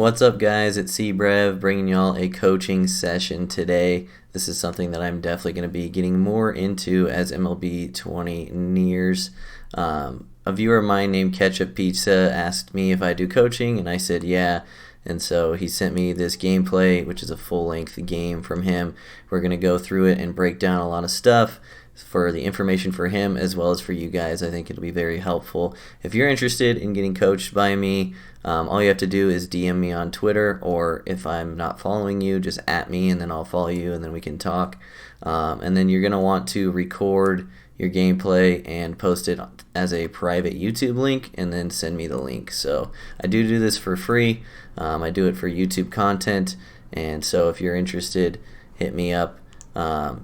What's up, guys? It's CBrev bringing y'all a coaching session today. This is something that I'm definitely going to be getting more into as MLB 20 nears. A viewer of mine named Ketchup Pizza asked me if I do coaching, and I said yeah. And so he sent me this gameplay, which is a full-length game from him. We're going to go through it and break down a lot of stuff for the information for him as well as for you guys. I think it'll be very helpful. If you're interested in getting coached by me, all you have to do is DM me on Twitter, or if I'm not following you, just at me and then I'll follow you and then we can talk. And then you're going to want to record your gameplay and post it as a private YouTube link and then send me the link. So I do this for free. I do it for YouTube content, and so if you're interested, hit me up.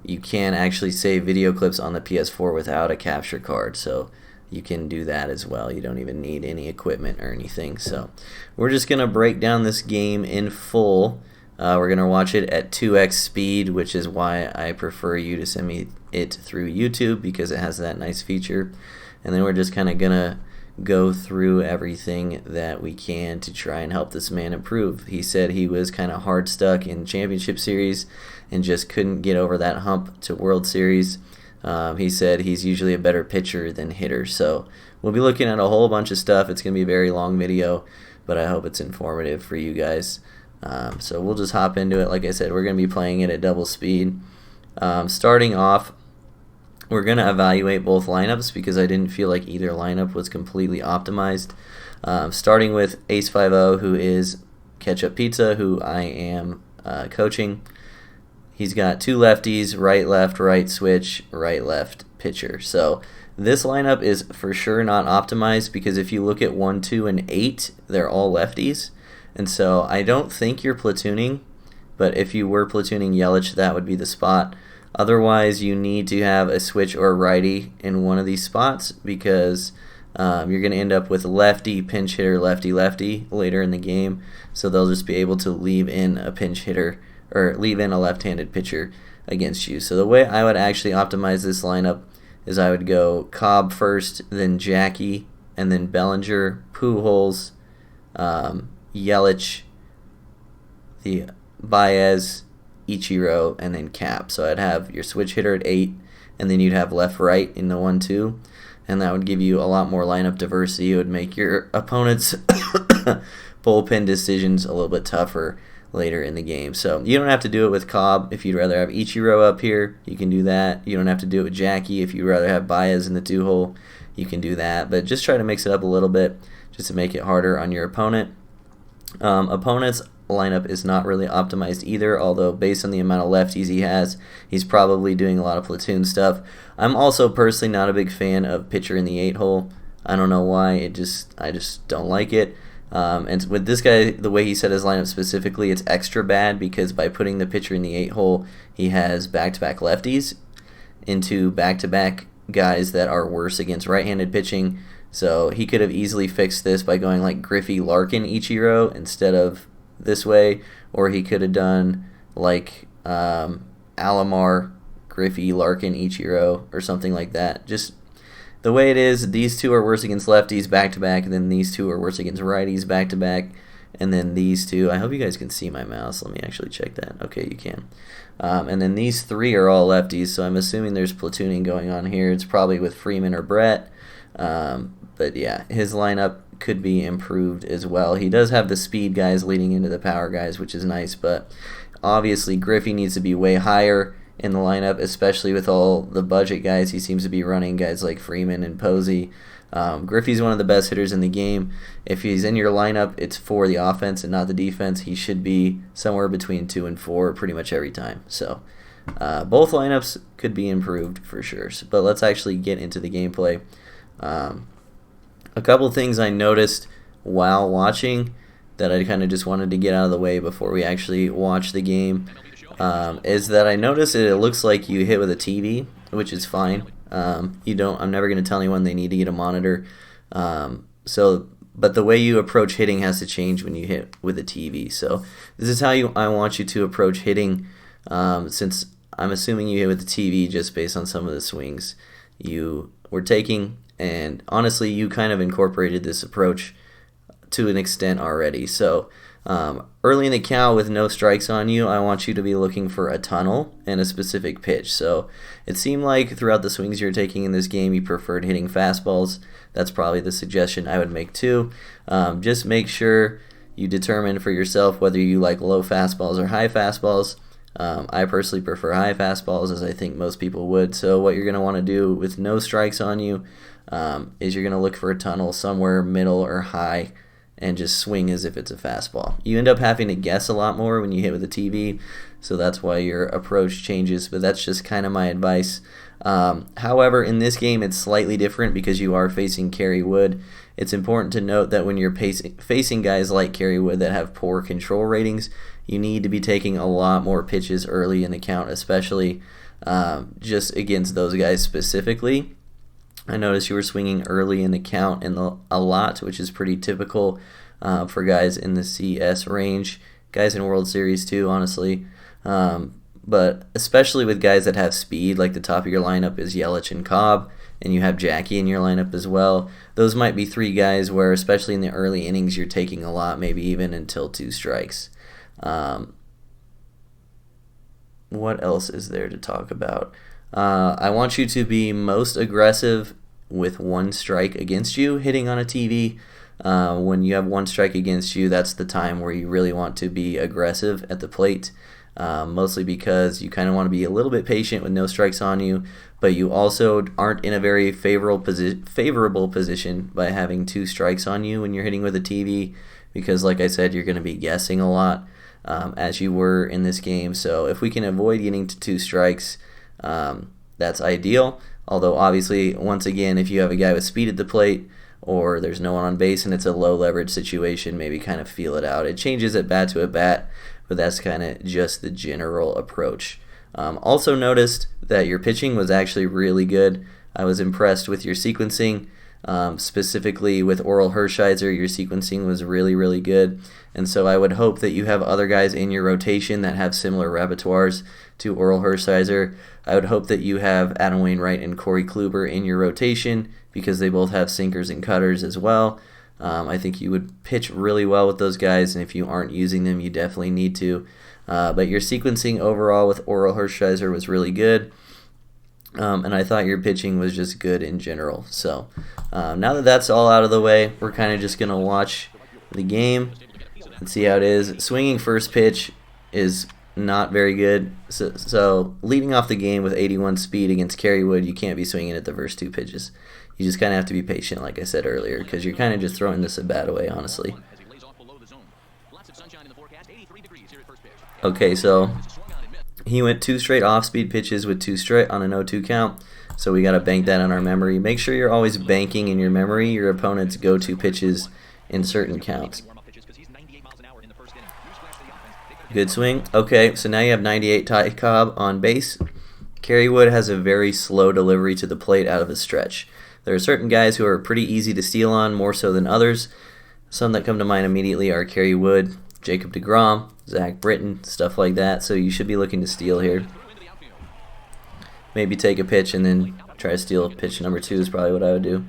You can actually save video clips on the PS4 without a capture card, so you can do that as well. You don't even need any equipment or anything. So we're just going to break down this game in full. We're going to watch it at 2x speed, which is why I prefer you to send me it through YouTube, because it has that nice feature. And then we're just kind of going to go through everything that we can to try and help this man improve. He said he was kind of hard stuck in Championship Series and just couldn't get over that hump to World Series. He said he's usually a better pitcher than hitter. So we'll be looking at a whole bunch of stuff. It's going to be a very long video, but I hope it's informative for you guys. So we'll just hop into it. Like I said, we're going to be playing it at double speed. Starting off, we're going to evaluate both lineups because I didn't feel like either lineup was completely optimized. Starting with acefiveoh, who is Ketchup Pizza, who I am coaching. He's got two lefties, right, left, right switch, right, left pitcher. So this lineup is for sure not optimized because if you look at 1, 2, and 8, they're all lefties. And so I don't think you're platooning, but if you were platooning Yelich, that would be the spot. Otherwise, you need to have a switch or a righty in one of these spots because you're going to end up with lefty, pinch hitter, lefty, lefty later in the game. So they'll just be able to leave in a pinch hitter or leave in a left-handed pitcher against you. So the way I would actually optimize this lineup is I would go Cobb first, then Jackie, and then Bellinger, Pujols, Yelich, the Baez, Ichiro, and then Cap. So I'd have your switch hitter at 8, and then you'd have left-right in the 1-2, and that would give you a lot more lineup diversity. It would make your opponent's bullpen decisions a little bit tougher later in the game. So you don't have to do it with Cobb. If you'd rather have Ichiro up here, you can do that. You don't have to do it with Jackie. If you'd rather have Baez in the 2-hole, you can do that. But just try to mix it up a little bit just to make it harder on your opponent. Opponent's lineup is not really optimized either, although based on the amount of lefties he has, he's probably doing a lot of platoon stuff. I'm also personally not a big fan of pitcher in the 8-hole. I don't know why. I just don't like it. And with this guy, the way he set his lineup specifically, it's extra bad because by putting the pitcher in the 8-hole, he has back-to-back lefties into back-to-back guys that are worse against right-handed pitching. So he could have easily fixed this by going like Griffey, Larkin, Ichiro instead of this way, or he could have done like Alomar, Griffey, Larkin, Ichiro, or something like that. Just the way it is, these two are worse against lefties back-to-back, and then these two are worse against righties back-to-back, and then these two, I hope you guys can see my mouse. Let me actually check that. Okay, you can. And then these three are all lefties, so I'm assuming there's platooning going on here. It's probably with Freeman or Brett. But yeah, his lineup could be improved as well. He does have the speed guys leading into the power guys, which is nice, but obviously Griffey needs to be way higher in the lineup, especially with all the budget guys he seems to be running, guys like Freeman and Posey. Griffey's one of the best hitters in the game. If he's in your lineup, it's for the offense and not the defense. He should be somewhere between 2 and 4 pretty much every time. So both lineups could be improved for sure. But let's actually get into the gameplay. A couple things I noticed while watching that I kind of just wanted to get out of the way before we actually watch the game is that I noticed it looks like you hit with a TV, which is fine. I'm never going to tell anyone they need to get a monitor. But the way you approach hitting has to change when you hit with a TV. So this is how I want you to approach hitting, since I'm assuming you hit with the TV just based on some of the swings you were taking. And honestly, you kind of incorporated this approach to an extent already. So early in the count with no strikes on you, I want you to be looking for a tunnel and a specific pitch. So it seemed like throughout the swings you're taking in this game, you preferred hitting fastballs. That's probably the suggestion I would make too. Just make sure you determine for yourself whether you like low fastballs or high fastballs. I personally prefer high fastballs, as I think most people would. So what you're going to want to do with no strikes on you is you're going to look for a tunnel somewhere middle or high and just swing as if it's a fastball. You end up having to guess a lot more when you hit with a TV, so that's why your approach changes, but that's just kind of my advice. However, in this game it's slightly different because you are facing Kerry Wood. It's important to note that when you're facing guys like Kerry Wood that have poor control ratings, you need to be taking a lot more pitches early in the count, especially just against those guys specifically. I noticed you were swinging early in the count a lot, which is pretty typical for guys in the CS range, guys in World Series too, honestly. But especially with guys that have speed, like the top of your lineup is Yelich and Cobb, and you have Jackie in your lineup as well. Those might be three guys where, especially in the early innings, you're taking a lot, maybe even until 2 strikes. What else is there to talk about? I want you to be most aggressive with 1 strike against you hitting on a TV. When you have 1 strike against you, that's the time where you really want to be aggressive at the plate. Mostly because you kind of want to be a little bit patient with no strikes on you, but you also aren't in a very favorable position by having 2 strikes on you when you're hitting with a TV, because like I said, you're going to be guessing a lot as you were in this game. So if we can avoid getting to 2 strikes, that's ideal. Although obviously, once again, if you have a guy with speed at the plate or there's no one on base and it's a low leverage situation, maybe kind of feel it out. It changes at bat to at bat, but that's kind of just the general approach. Also noticed that your pitching was actually really good. I was impressed with your sequencing, specifically with Oral Hershiser. Your sequencing was really, really good. And so I would hope that you have other guys in your rotation that have similar repertoires to Oral Hershiser. I would hope that you have Adam Wainwright and Corey Kluber in your rotation because they both have sinkers and cutters as well. I think you would pitch really well with those guys, and if you aren't using them, you definitely need to. But your sequencing overall with Oral Hershiser was really good, and I thought your pitching was just good in general. So now that that's all out of the way, we're kind of just going to watch the game and see how it is. Swinging first pitch is not very good. So leading off the game with 81 speed against Kerry Wood, you can't be swinging at the first 2 pitches. You just kind of have to be patient, like I said earlier, because you're kind of just throwing this at bat away, honestly. Okay, so he went 2 straight off-speed pitches with 2 straight on an 0-2 count, so we got to bank that on our memory. Make sure you're always banking in your memory your opponent's go-to pitches in certain counts. Good swing. Okay, so now you have 98 Ty Cobb on base. Kerry Wood has a very slow delivery to the plate out of his stretch. There are certain guys who are pretty easy to steal on, more so than others. Some that come to mind immediately are Kerry Wood, Jacob deGrom, Zach Britton, stuff like that. So you should be looking to steal here. Maybe take a pitch and then try to steal pitch number 2 is probably what I would do.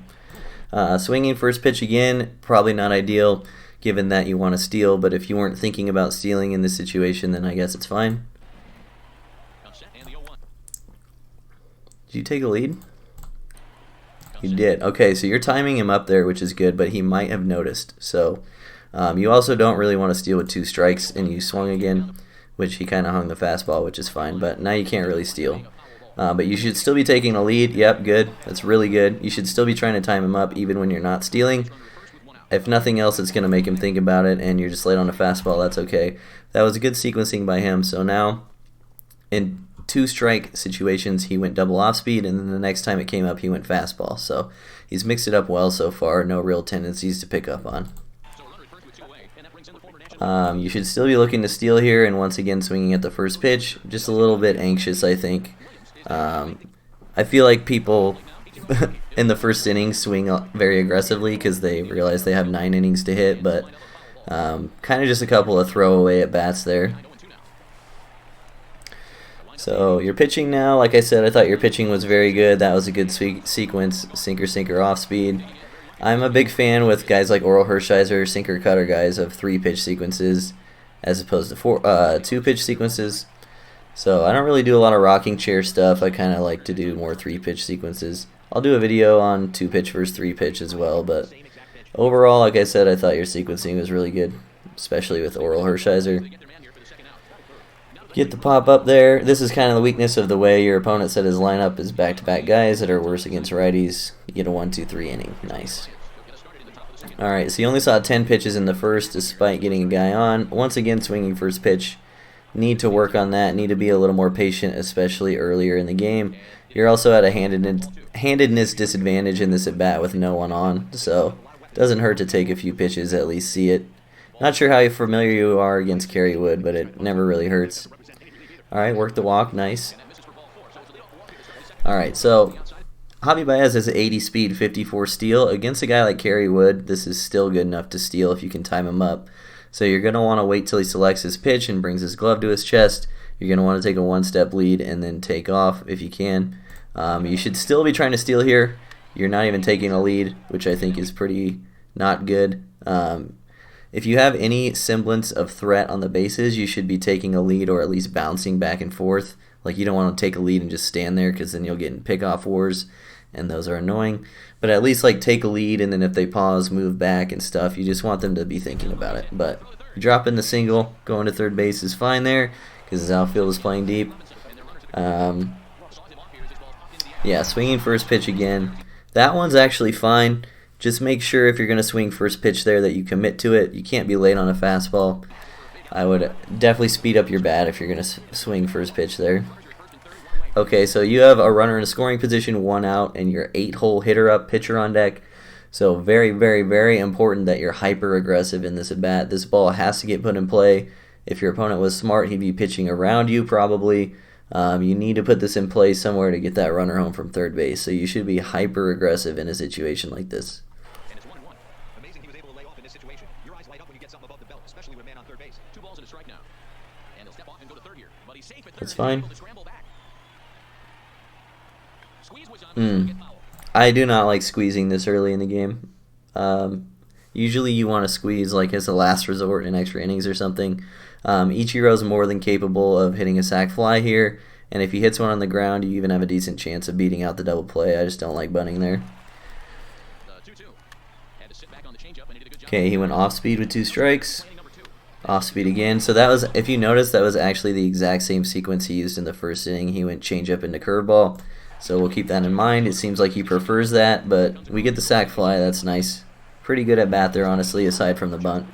Swinging first pitch again, probably not ideal given that you want to steal, but if you weren't thinking about stealing in this situation, then I guess it's fine. Did you take a lead? You did. Okay, so you're timing him up there, which is good, but he might have noticed. So you also don't really want to steal with 2 strikes, and you swung again, which he kind of hung the fastball, which is fine, but now you can't really steal. But you should still be taking a lead. Yep, good. That's really good. You should still be trying to time him up even when you're not stealing. If nothing else, it's going to make him think about it, and you're just late on a fastball. That's okay. That was a good sequencing by him. So now in 2 strike situations, he went double off speed, and then the next time it came up, he went fastball. So he's mixed it up well so far. No real tendencies to pick up on. You should still be looking to steal here, and once again swinging at the first pitch. Just a little bit anxious, I think. I feel like people in the first inning swing very aggressively because they realize they have 9 innings to hit, but kind of just a couple of throwaway at bats there. So you're pitching now. Like I said, I thought your pitching was very good. That was a good sequence. Sinker, off speed. I'm a big fan with guys like Oral Hershiser, sinker cutter guys, of 3-pitch sequences as opposed to 2-pitch sequences. So I don't really do a lot of rocking chair stuff. I kind of like to do more 3-pitch sequences. I'll do a video on 2-pitch versus 3-pitch as well, but overall, like I said, I thought your sequencing was really good, especially with Oral Hershiser. Get the pop up there. This is kind of the weakness of the way your opponent set his lineup is back-to-back guys that are worse against righties. You get a 1-2-3 inning. Nice. Alright, so you only saw 10 pitches in the first despite getting a guy on. Once again, swinging first pitch. Need to work on that. Need to be a little more patient, especially earlier in the game. You're also at a handedness disadvantage in this at-bat with no one on, so it doesn't hurt to take a few pitches, at least see it. Not sure how familiar you are against Kerry Wood, but it never really hurts. Alright, work the walk, nice. Alright, so Javi Baez has an 80 speed, 54 steal. Against a guy like Kerry Wood, this is still good enough to steal if you can time him up. So you're going to want to wait till he selects his pitch and brings his glove to his chest. You're going to want to take a one-step lead and then take off if you can. You should still be trying to steal here. You're not even taking a lead, which I think is pretty not good. If you have any semblance of threat on the bases, you should be taking a lead or at least bouncing back and forth. Like, you don't want to take a lead and just stand there because then you'll get in pickoff wars, and those are annoying. But at least, like, take a lead, and then if they pause, move back and stuff. You just want them to be thinking about it. But dropping the single, going to third base is fine there because his outfield is playing deep. Yeah, swinging first pitch again. That one's actually fine. Just make sure if you're going to swing first pitch there that you commit to it. You can't be late on a fastball. I would definitely speed up your bat if you're going to swing first pitch there. Okay, so you have a runner in a scoring position, 1 out, and your 8-hole hitter up, pitcher on deck. So very, very, very important that you're hyper-aggressive in this at-bat. This ball has to get put in play. If your opponent was smart, he'd be pitching around you probably. You need to put this in play somewhere to get that runner home from third base. So you should be hyper-aggressive in a situation like this. That's fine. I do not like squeezing this early in the game. Usually you want to squeeze like as a last resort in extra innings or something. Ichiro is more than capable of hitting a sac fly here, and if he hits one on the ground, you even have a decent chance of beating out the double play. I just don't like bunting there. Okay, he went off speed with 2 strikes. Off speed again. So that was, if you notice, that was actually the exact same sequence he used in the first inning. He went changeup into curveball. So we'll keep that in mind. It seems like he prefers that, but we get the sac fly. That's nice. Pretty good at bat there, honestly, aside from the bunt.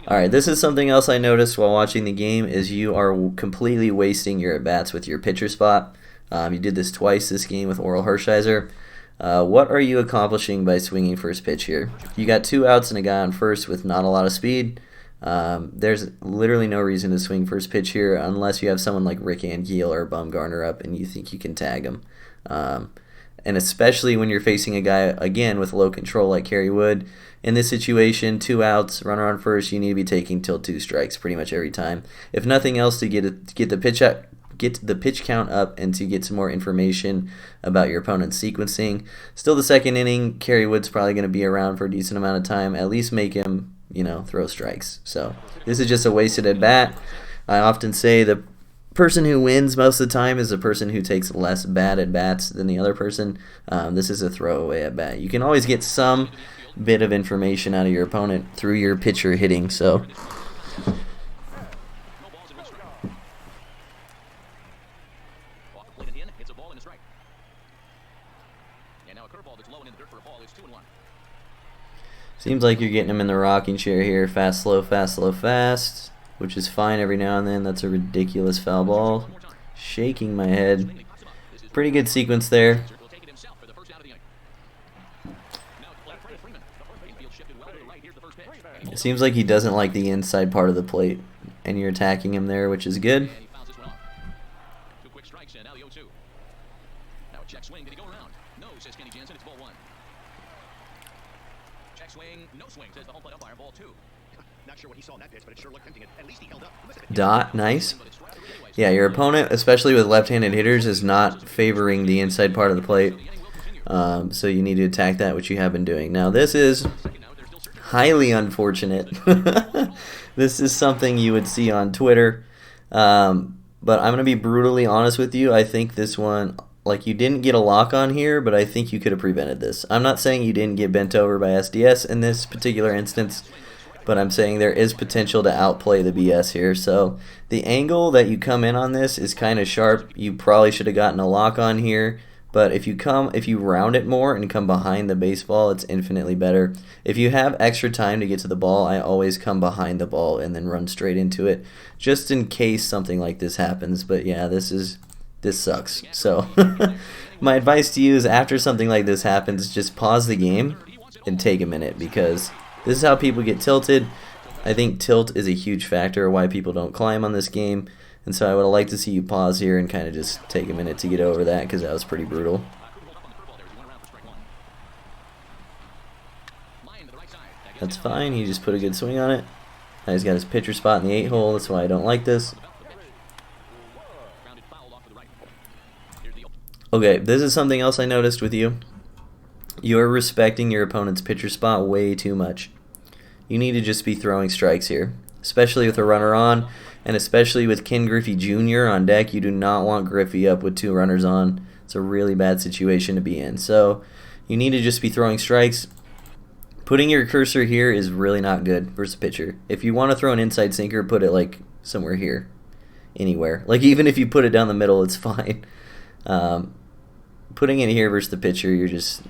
Alright, this is something else I noticed while watching the game, is you are completely wasting your at-bats with your pitcher spot. You did this twice this game with Oral Hershiser. What are you accomplishing by swinging first pitch here? You got 2 outs and a guy on first with not a lot of speed. There's literally no reason to swing first pitch here unless you have someone like Rick Ankiel or Bumgarner up and you think you can tag him. And especially when you're facing a guy, again, with low control like Kerry Wood. In this situation, 2 outs, runner on first, you need to be taking till 2 strikes pretty much every time. If nothing else, to get the pitch count up and to get some more information about your opponent's sequencing. Still the second inning, Kerry Wood's probably going to be around for a decent amount of time. At least make him, throw strikes. So this is just a wasted at bat. I often say the person who wins most of the time is the person who takes less bad at bats than the other person. This is a throwaway at bat. You can always get some bit of information out of your opponent through your pitcher hitting. So seems like you're getting him in the rocking chair here. Fast, slow, fast, slow, fast, which is fine every now and then. That's a ridiculous foul ball. Shaking my head. Pretty good sequence there. It seems like he doesn't like the inside part of the plate, and you're attacking him there, which is good. Dot, nice. Yeah, your opponent, especially with left-handed hitters, is not favoring the inside part of the plate. So you need to attack that, which you have been doing. Now this is highly unfortunate. This is something you would see on Twitter. But I'm going to be brutally honest with you. I think this one, like, you didn't get a lock on here, but I think you could have prevented this. I'm not saying you didn't get bent over by SDS in this particular instance, but I'm saying there is potential to outplay the BS here. So the angle that you come in on this is kind of sharp. You probably should have gotten a lock on here. But if you round it more and come behind the baseball, it's infinitely better. If you have extra time to get to the ball, I always come behind the ball and then run straight into it, just in case something like this happens. But yeah, this sucks. So my advice to you is, after something like this happens, just pause the game and take a minute, because this is how people get tilted. I think tilt is a huge factor of why people don't climb on this game. And so I would like to see you pause here and kind of just take a minute to get over that, because that was pretty brutal. That's fine. He just put a good swing on it. Now he's got his pitcher spot in the 8-hole. That's why I don't like this. Okay, this is something else I noticed with you. You're respecting your opponent's pitcher spot way too much. You need to just be throwing strikes here, especially with a runner on. And especially with Ken Griffey Jr. on deck, you do not want Griffey up with 2 runners on. It's a really bad situation to be in. So you need to just be throwing strikes. Putting your cursor here is really not good versus pitcher. If you want to throw an inside sinker, put it like somewhere here, anywhere. Like, even if you put it down the middle, it's fine. Putting it here versus the pitcher, it's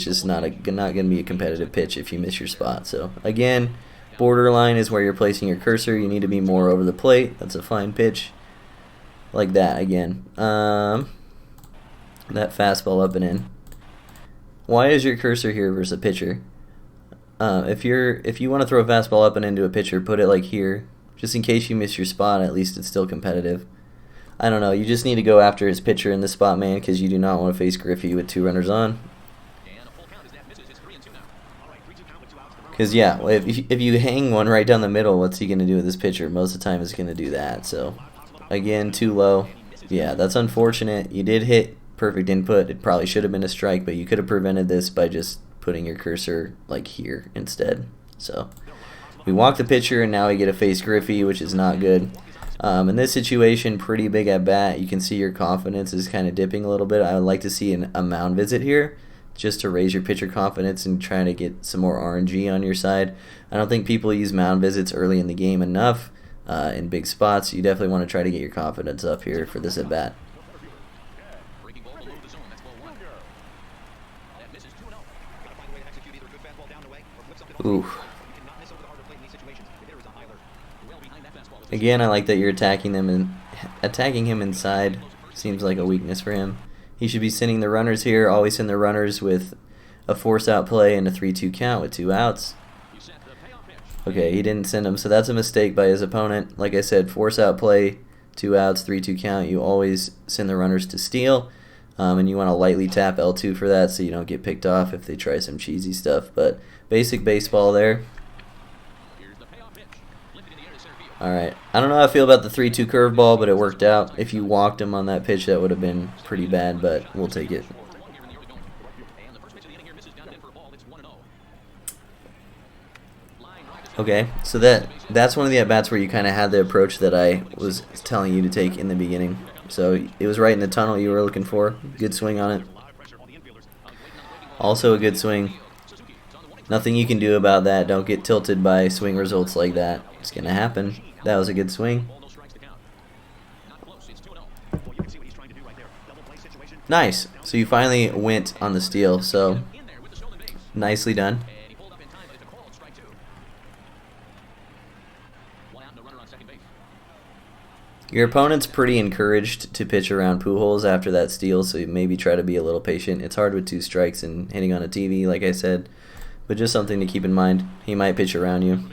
just not going to be a competitive pitch if you miss your spot. So again, borderline is where you're placing your cursor. You need to be more over the plate. That's a fine pitch. Like that again. That fastball up and in. Why is your cursor here versus a pitcher? If you want to throw a fastball up and into a pitcher, put it like here. Just in case you miss your spot, at least it's still competitive. I don't know. You just need to go after his pitcher in this spot, man, because you do not want to face Griffey with 2 runners on. Because, yeah, if you hang one right down the middle, what's he going to do with his pitcher? Most of the time, it's going to do that. So, again, too low. Yeah, that's unfortunate. You did hit perfect input. It probably should have been a strike, but you could have prevented this by just putting your cursor, like, here instead. So, we walk the pitcher, and now we get to face Griffey, which is not good. In this situation, pretty big at bat. You can see your confidence is kind of dipping a little bit. I would like to see a mound visit here, just to raise your pitcher confidence and try to get some more RNG on your side. I don't think people use mound visits early in the game enough in big spots. You definitely want to try to get your confidence up here for this at bat. Ooh. Again, I like that you're attacking them, and attacking him inside seems like a weakness for him. He should be sending the runners here, always send the runners with a force-out play and a 3-2 count with 2 outs. Okay, he didn't send them, so that's a mistake by his opponent. Like I said, force-out play, 2 outs, 3-2 count. You always send the runners to steal, and you want to lightly tap L2 for that so you don't get picked off if they try some cheesy stuff. But basic baseball there. Alright, I don't know how I feel about the 3-2 curveball, but it worked out. If you walked him on that pitch, that would have been pretty bad, but we'll take it. Okay, so that's one of the at-bats where you kind of had the approach that I was telling you to take in the beginning. So it was right in the tunnel you were looking for. Good swing on it. Also a good swing. Nothing you can do about that. Don't get tilted by swing results like that. It's going to happen. That was a good swing. Nice. So you finally went on the steal. So nicely done. Your opponent's pretty encouraged to pitch around Pujols after that steal, so maybe try to be a little patient. It's hard with 2 strikes and hitting on a TV, like I said, but just something to keep in mind. He might pitch around you.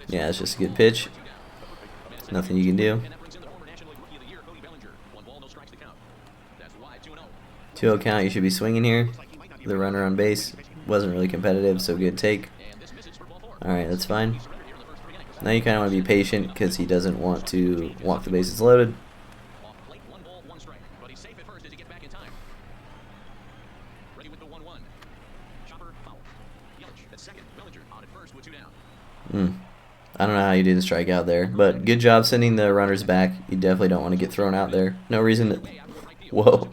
Yeah, it's just a good pitch. Nothing you can do. 2-0 count, you should be swinging here. The runner on base wasn't really competitive, so good take. Alright, that's fine. Now you kind of want to be patient because he doesn't want to walk the bases loaded. I don't know how you didn't strike out there, but good job sending the runners back. You definitely don't want to get thrown out there. No reason to... Whoa.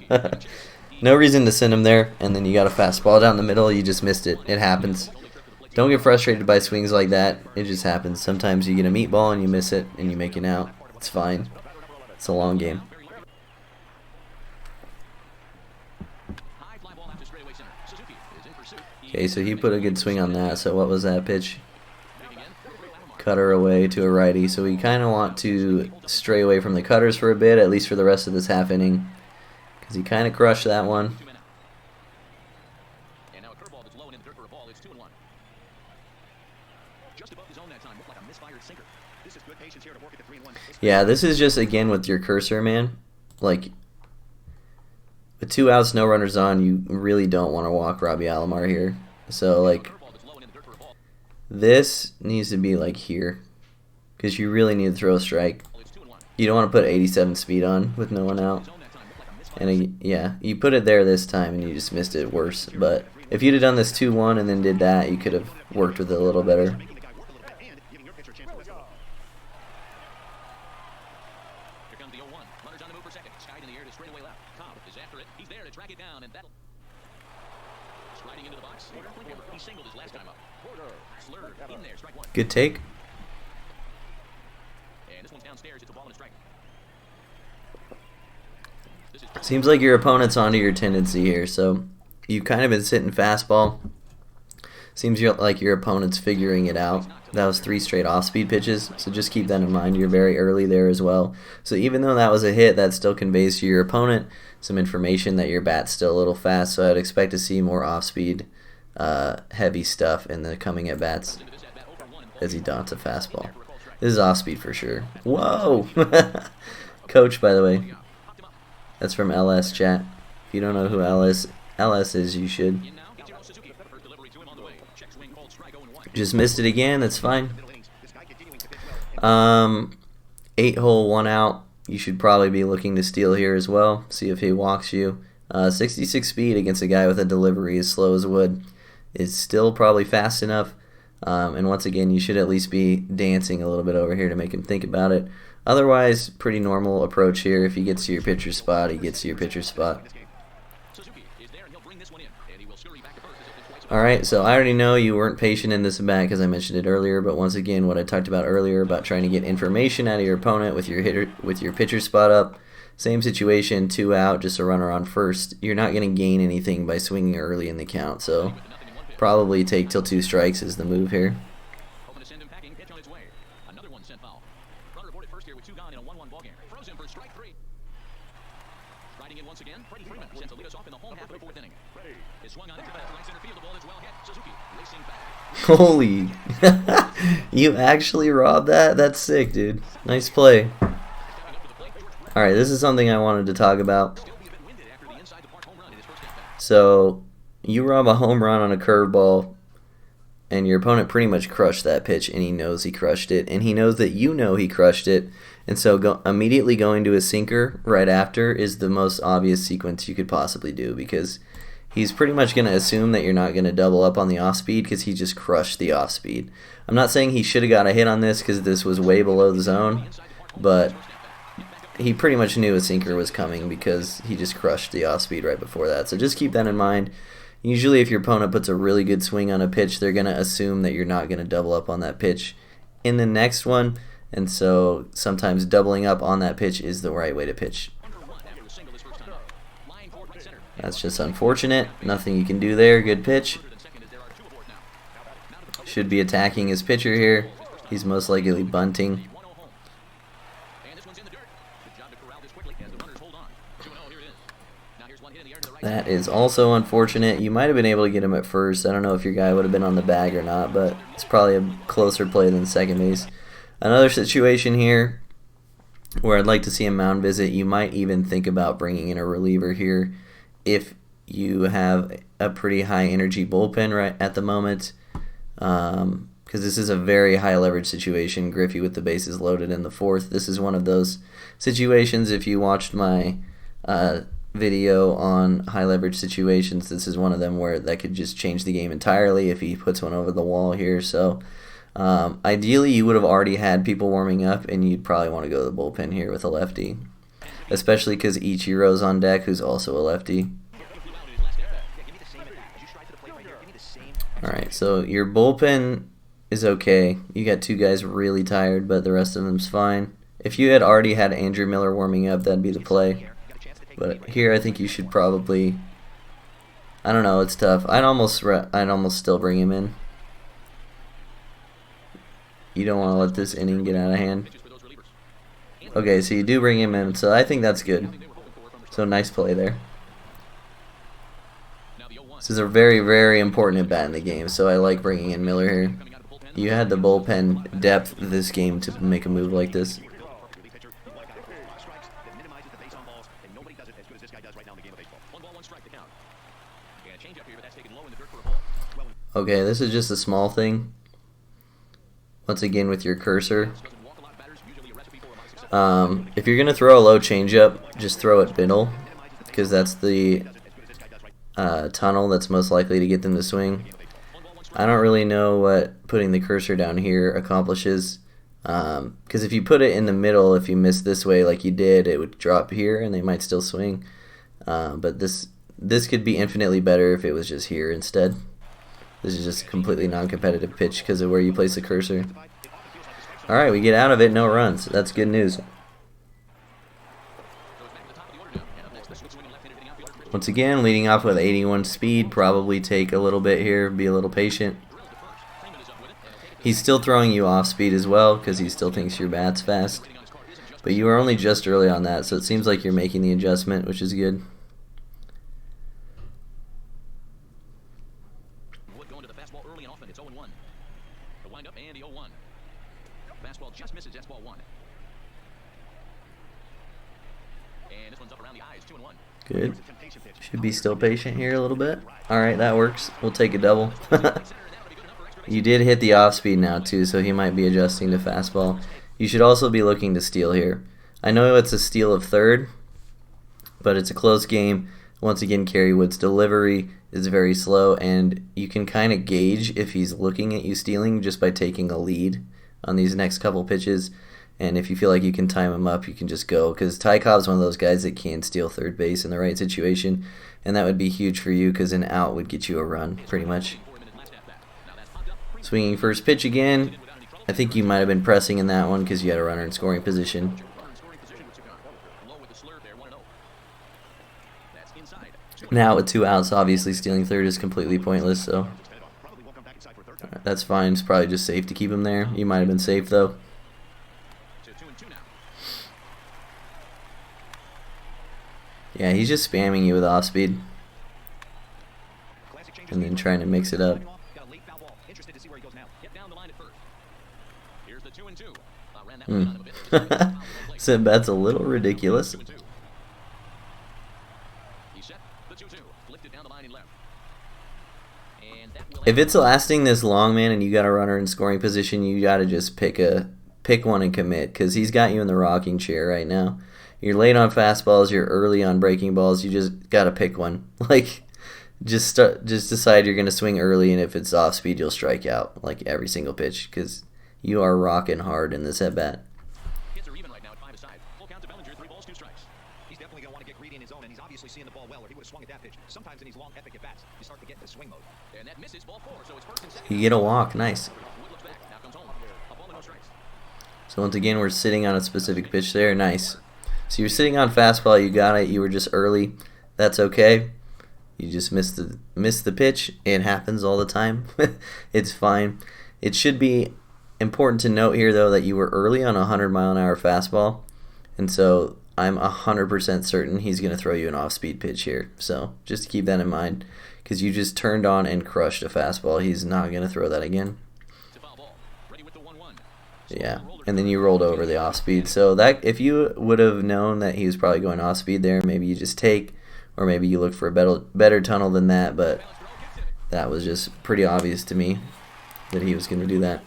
No reason to send him there, and then you got a fastball down the middle. You just missed it. It happens. Don't get frustrated by swings like that. It just happens. Sometimes you get a meatball and you miss it, and you make it out. It's fine. It's a long game. Okay, so he put a good swing on that. So what was that pitch? Cutter away to a righty. So we kind of want to stray away from the cutters for a bit, at least for the rest of this half inning, because he kind of crushed that one. Yeah, this is just, again, with your cursor, man. Like, with 2 outs, no runners on, you really don't want to walk Robbie Alomar here. So, like, this needs to be, like, here, because you really need to throw a strike. You don't want to put 87 speed on with no one out. And, yeah, you put it there this time, and you just missed it worse. But if you'd have done this 2-1 and then did that, you could have worked with it a little better. Good take. Seems like your opponent's onto your tendency here, so you've kind of been sitting fastball. Seems like your opponent's figuring it out. That was 3 straight off-speed pitches, so just keep that in mind. You're very early there as well. So even though that was a hit, that still conveys to your opponent some information that your bat's still a little fast, so I'd expect to see more off-speed, heavy stuff in the coming at-bats as he dots a fastball. This is off-speed for sure. Whoa! Coach, by the way. That's from LS chat. If you don't know who LS is, you should. Just missed it again. That's fine. 8-hole, 1 out. You should probably be looking to steal here as well. See if he walks you. 66 speed against a guy with a delivery as slow as wood is still probably fast enough. And once again, you should at least be dancing a little bit over here to make him think about it. Otherwise, pretty normal approach here. If he gets to your pitcher spot, he gets to your pitcher spot. Alright, so I already know you weren't patient in this bat because I mentioned it earlier, but once again, what I talked about earlier about trying to get information out of your opponent with your pitcher spot up. Same situation, 2 out, just a runner on first. You're not going to gain anything by swinging early in the count, so probably take till 2 strikes is the move here. Holy, you actually robbed that? That's sick, dude. Nice play. Alright, this is something I wanted to talk about. So, you rob a home run on a curveball, and your opponent pretty much crushed that pitch, and he knows he crushed it, and he knows that you know he crushed it, and so immediately going to a sinker right after is the most obvious sequence you could possibly do, because he's pretty much going to assume that you're not going to double up on the off-speed because he just crushed the off-speed. I'm not saying he should have got a hit on this because this was way below the zone, but he pretty much knew a sinker was coming because he just crushed the off-speed right before that. So just keep that in mind. Usually if your opponent puts a really good swing on a pitch, they're going to assume that you're not going to double up on that pitch in the next one, and so sometimes doubling up on that pitch is the right way to pitch. That's just unfortunate. Nothing you can do there. Good pitch. Should be attacking his pitcher here. He's most likely bunting. That is also unfortunate. You might have been able to get him at first. I don't know if your guy would have been on the bag or not, but it's probably a closer play than second base. Another situation here where I'd like to see a mound visit. You might even think about bringing in a reliever here if you have a pretty high energy bullpen right at the moment, because because this is a very high leverage situation. Griffey with the bases loaded in the 4th. This is one of those situations. If you watched my video on high leverage situations, this is one of them where that could just change the game entirely if he puts one over the wall here. So ideally you would have already had people warming up, and you'd probably want to go to the bullpen here with a lefty, especially because Ichiro's on deck, who's also a lefty. Alright, so your bullpen is okay. You got 2 guys really tired, but the rest of them's fine. If you had already had Andrew Miller warming up, that'd be the play. But here I think you should probably, I don't know, it's tough. I'd almost still bring him in. You don't want to let this inning get out of hand. Okay, so you do bring him in, so I think that's good. So nice play there. This is a very, very important at bat in the game, so I like bringing in Miller here. You had the bullpen depth this game to make a move like this. Okay, this is just a small thing. Once again with your cursor. If you're going to throw a low changeup, just throw it middle, because that's the tunnel that's most likely to get them to swing. I don't really know what putting the cursor down here accomplishes, because if you put it in the middle, if you miss this way like you did, it would drop here and they might still swing. But this could be infinitely better if it was just here instead. This is just a completely non-competitive pitch because of where you place the cursor. Alright, we get out of it, no runs. That's good news. Once again, leading off with 81 speed. Probably take a little bit here, be a little patient. He's still throwing you off speed as well because he still thinks your bat's fast. But you are only just early on that, so it seems like you're making the adjustment, which is good. Just misses. That's ball 1. And this one's up around the eyes. 2-1. Good. Should be still patient here a little bit. Alright, that works. We'll take a double. You did hit the off speed now too, so he might be adjusting to fastball. You should also be looking to steal here. I know it's a steal of 3rd, but it's a close game. Once again, Kerry Wood's delivery is very slow, and you can kind of gauge if he's looking at you stealing just by taking a lead on these next couple pitches. And if you feel like you can time him up, you can just go, because Ty Cobb's one of those guys that can steal third base in the right situation, and that would be huge for you because an out would get you a run pretty much. Swinging first pitch again. I think you might have been pressing in that one because you had a runner in scoring position. Now with 2 outs, obviously stealing third is completely pointless, so that's fine. It's probably just safe to keep him there. You might have been safe though. Yeah, he's just spamming you with off speed and then trying to mix it up. So that's a little ridiculous. If it's lasting this long, man, and you got a runner in scoring position, you got to just pick one and commit, because he's got you in the rocking chair right now. You're late on fastballs, you're early on breaking balls. You just got to pick one. Like, just decide you're going to swing early, and if it's off speed, you'll strike out like every single pitch, because you are rocking hard in this at bat. Hits are even right now at 5 aside. Full count to Bellinger, 3 balls, 2 strikes. He's definitely going to want to get greedy in his zone, and he's obviously seeing the ball well, or he would have swung at that pitch. Sometimes in these long epic at bats, you start to get into swing mode. And that misses, ball 4, so it's first and second. You get a walk, nice. So once again, we're sitting on a specific pitch there, nice. So you're sitting on fastball, you got it, you were just early. That's okay. You just missed the pitch. It happens all the time. It's fine. It should be important to note here, though, that you were early on a 100-mile-an-hour fastball, and so I'm 100% certain he's going to throw you an off-speed pitch here. So just keep that in mind, because you just turned on and crushed a fastball. He's not going to throw that again. Yeah, and then you rolled over the off-speed. So that, if you would have known that he was probably going off-speed there, maybe you just take, or maybe you look for a better tunnel than that, but that was just pretty obvious to me. that he was going to do that.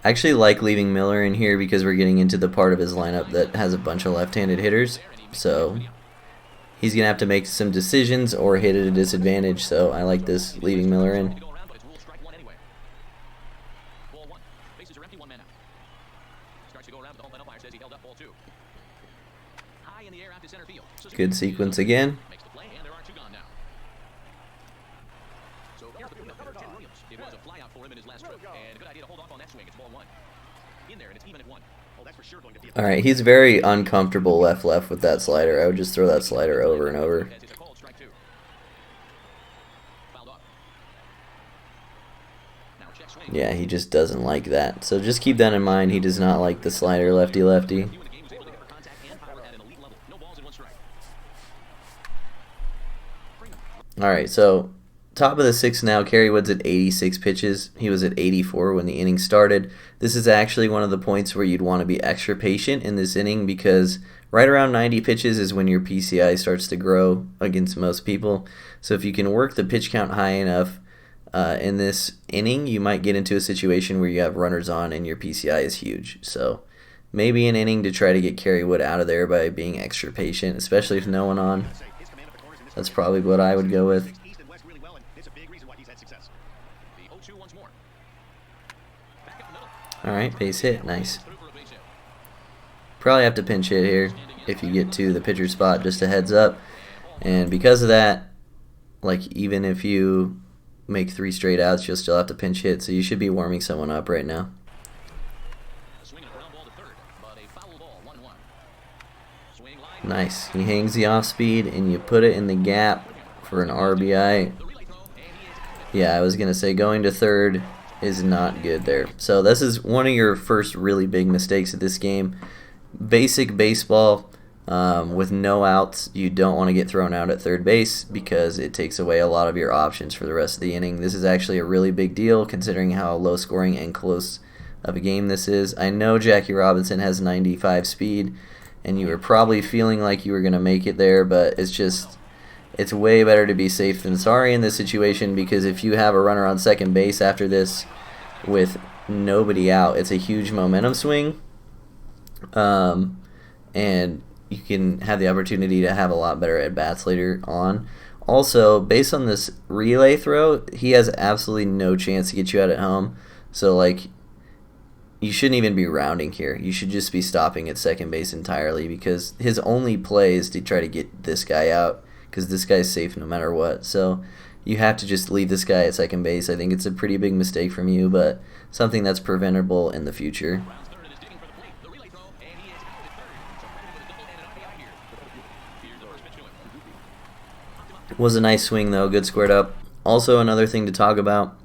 I actually like leaving Miller in here because we're getting into the part of his lineup that has a bunch of left-handed hitters. So he's going to have to make some decisions or hit at a disadvantage. So I like this, leaving Miller in. Good sequence again. Alright, he's very uncomfortable left with that slider. I would just throw that slider over and over. Yeah, he just doesn't like that. So just keep that in mind. He does not like the slider lefty-lefty. Alright, so top of the sixth now. Kerry Wood's at 86 pitches. He was at 84 when the inning started. This is actually one of the points where you'd want to be extra patient in this inning because right around 90 pitches is when your PCI starts to grow against most people. So if you can work the pitch count high enough in this inning, you might get into a situation where you have runners on and your PCI is huge. So maybe an inning to try to get Kerry Wood out of there by being extra patient, especially if no one on. That's probably what I would go with. Alright, base hit. Nice. Probably have to pinch hit here if you get to the pitcher spot, just a heads up. And because of that, like even if you make 3 straight outs, you'll still have to pinch hit, so you should be warming someone up right now. Nice. He hangs the off speed and you put it in the gap for an RBI. Yeah, I was going to say going to third is not good there. So this is one of your first really big mistakes of this game. Basic baseball, with no outs, you don't want to get thrown out at third base because it takes away a lot of your options for the rest of the inning. This is actually a really big deal considering how low scoring and close of a game this is. I know Jackie Robinson has 95 speed and you were probably feeling like you were going to make it there, but it's way better to be safe than sorry in this situation because if you have a runner on second base after this with nobody out, it's a huge momentum swing, and you can have the opportunity to have a lot better at-bats later on. Also, based on this relay throw, he has absolutely no chance to get you out at home, so like you shouldn't even be rounding here. You should just be stopping at second base entirely because his only play is to try to get this guy out because this guy's safe no matter what. So you have to just leave this guy at second base. I think it's a pretty big mistake from you, but something that's preventable in the future. It was a nice swing though, good squared up. Also another thing to talk about,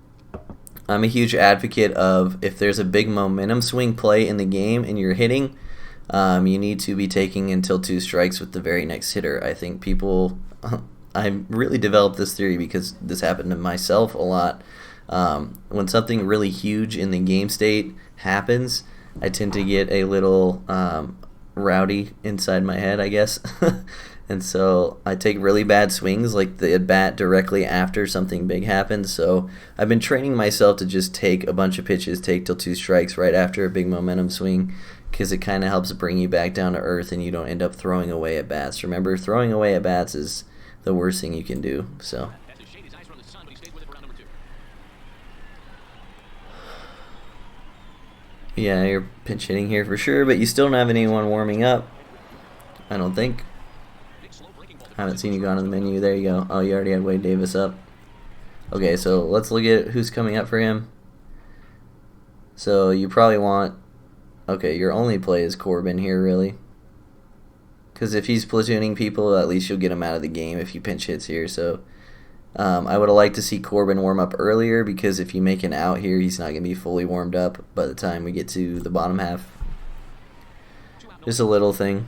I'm a huge advocate of if there's a big momentum swing play in the game and you're hitting, you need to be taking until 2 strikes with the very next hitter. I think people, I really developed this theory because this happened to myself a lot. When something really huge in the game state happens, I tend to get a little rowdy inside my head, I guess. And so I take really bad swings, like the at-bat directly after something big happens. So I've been training myself to just take a bunch of pitches, take till 2 strikes right after a big momentum swing, because it kind of helps bring you back down to earth and you don't end up throwing away at-bats. Remember, throwing away at-bats is the worst thing you can do. So yeah, you're pinch hitting here for sure, but you still don't have anyone warming up, I don't think. I haven't seen you go on the menu. There you go. Oh, you already had Wade Davis up. Okay, so let's look at who's coming up for him. So you probably want... Okay, your only play is Corbin here, really. Because if he's platooning people, at least you'll get him out of the game if he pinch hits here. So I would have liked to see Corbin warm up earlier because if you make an out here, he's not going to be fully warmed up by the time we get to the bottom half. Just a little thing.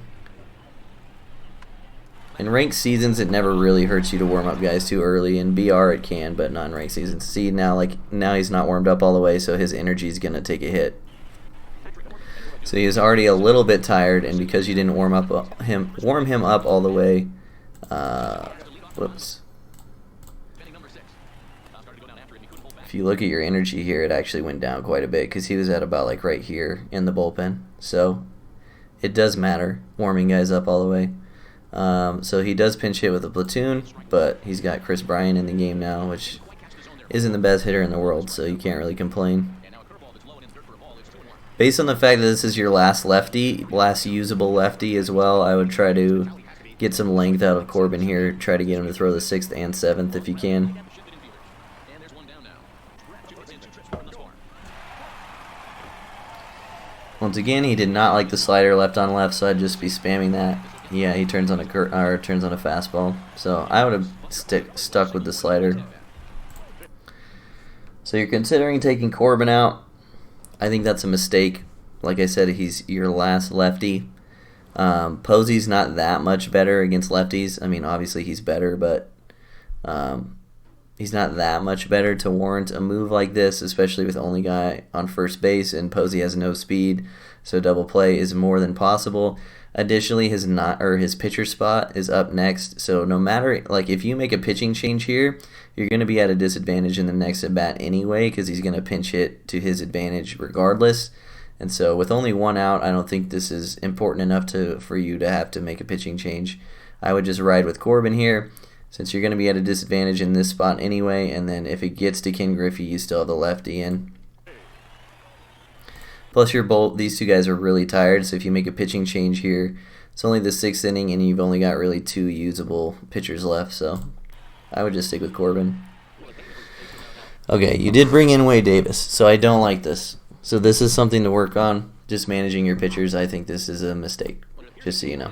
In ranked seasons, it never really hurts you to warm up guys too early. In BR, it can, but not in ranked seasons. See, now he's not warmed up all the way, so his energy is going to take a hit. So he is already a little bit tired, and because you didn't warm him up all the way, Whoops. If you look at your energy here, it actually went down quite a bit because he was at about like right here in the bullpen. So it does matter warming guys up all the way. So he does pinch hit with a platoon, but he's got Chris Bryant in the game now, which isn't the best hitter in the world, so you can't really complain. Based on the fact that this is your last lefty, last usable lefty as well, I would try to get some length out of Corbin here. Try to get him to throw the 6th and 7th if you can. Once again, he did not like the slider left on left, so I'd just be spamming that. Yeah, he turns on a fastball, so I would have stuck with the slider. So you're considering taking Corbin out. I think that's a mistake. Like I said, he's your last lefty. Posey's not that much better against lefties. I mean, obviously he's better, but he's not that much better to warrant a move like this, especially with only guy on first base, and Posey has no speed, so double play is more than possible. Additionally, his pitcher spot is up next, so no matter, like, if you make a pitching change here, you're going to be at a disadvantage in the next at bat anyway, because he's going to pinch hit to his advantage regardless. And so with only one out, I don't think this is important enough for you to have to make a pitching change. I would just ride with Corbin here, since you're going to be at a disadvantage in this spot anyway, and then if it gets to Ken Griffey, you still have the lefty in. Plus, these two guys are really tired, so if you make a pitching change here, it's only the 6th inning, and you've only got really 2 usable pitchers left, so I would just stick with Corbin. Okay, you did bring in Wade Davis, so I don't like this. So this is something to work on, just managing your pitchers. I think this is a mistake, just so you know.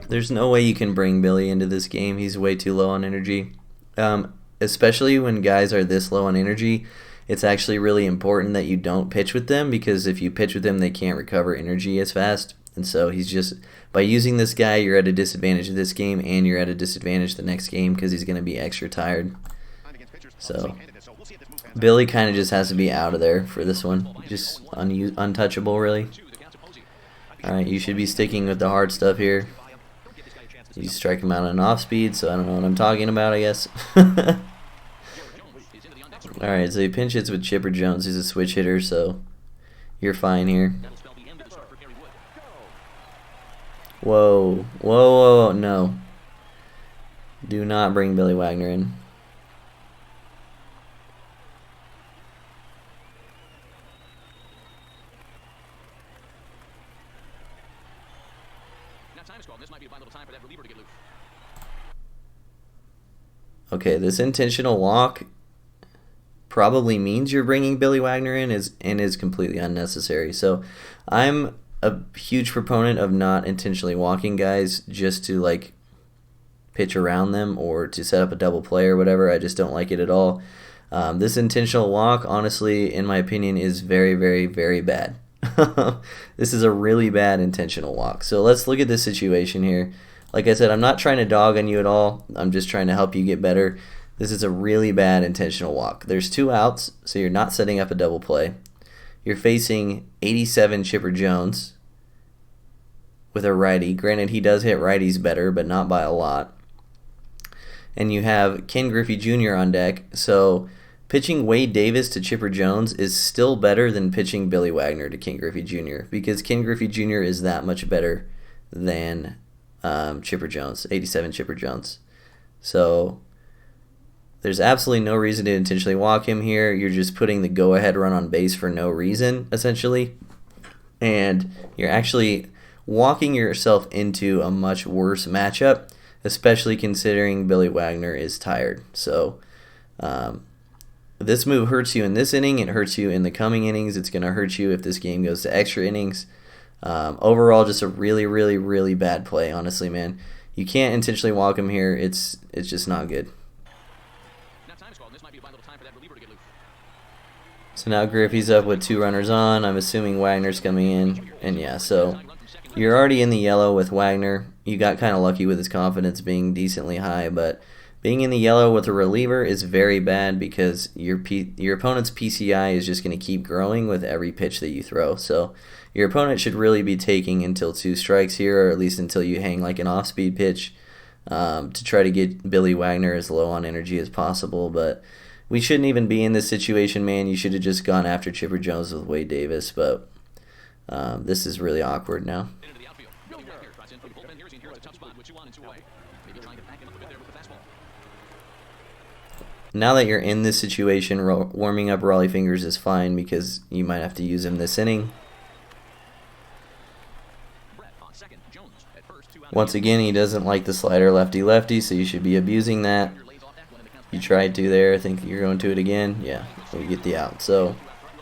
There's no way you can bring Billy into this game. He's way too low on energy. Especially when guys are this low on energy, it's actually really important that you don't pitch with them, because if you pitch with them, they can't recover energy as fast. And so by using this guy, you're at a disadvantage this game, and you're at a disadvantage the next game because he's going to be extra tired. So Billy kind of just has to be out of there for this one. Just untouchable, really. Alright, you should be sticking with the hard stuff here. You strike him out on off speed, so I don't know what I'm talking about, I guess. Alright, so he pinch hits with Chipper Jones. He's a switch hitter, so you're fine here. Whoa. Whoa, no. Do not bring Billy Wagner in. Okay, this intentional walk probably means you're bringing Billy Wagner in and is completely unnecessary. So I'm a huge proponent of not intentionally walking guys just to like pitch around them or to set up a double play or whatever. I just don't like it at all. This intentional walk, honestly, in my opinion, is very, very, very bad. This is a really bad intentional walk. So let's look at this situation here. Like I said, I'm not trying to dog on you at all. I'm just trying to help you get better. This is a really bad intentional walk. There's 2 outs, so you're not setting up a double play. You're facing 87 Chipper Jones with a righty. Granted, he does hit righties better, but not by a lot. And you have Ken Griffey Jr. on deck. So pitching Wade Davis to Chipper Jones is still better than pitching Billy Wagner to Ken Griffey Jr. because Ken Griffey Jr. is that much better than Chipper Jones, 87 Chipper Jones. So there's absolutely no reason to intentionally walk him here. You're just putting the go-ahead run on base for no reason, essentially. And you're actually walking yourself into a much worse matchup, especially considering Billy Wagner is tired. So this move hurts you in this inning. It hurts you in the coming innings. It's going to hurt you if this game goes to extra innings. Overall, just a really, really, really bad play, honestly, man. You can't intentionally walk him here. It's just not good. So now Griffey's up with 2 runners on. I'm assuming Wagner's coming in. And yeah, so you're already in the yellow with Wagner. You got kind of lucky with his confidence being decently high, but Being in the yellow with a reliever is very bad because your opponent's PCI is just going to keep growing with every pitch that you throw. So your opponent should really be taking until 2 strikes here, or at least until you hang like an off-speed pitch, to try to get Billy Wagner as low on energy as possible. But we shouldn't even be in this situation, man. You should have just gone after Chipper Jones with Wade Davis, but this is really awkward now. Now that you're in this situation, warming up Raleigh Fingers is fine because you might have to use him this inning. Once again, he doesn't like the slider lefty-lefty, so you should be abusing that. You tried to there. I think you're going to it again. Yeah, we get the out. So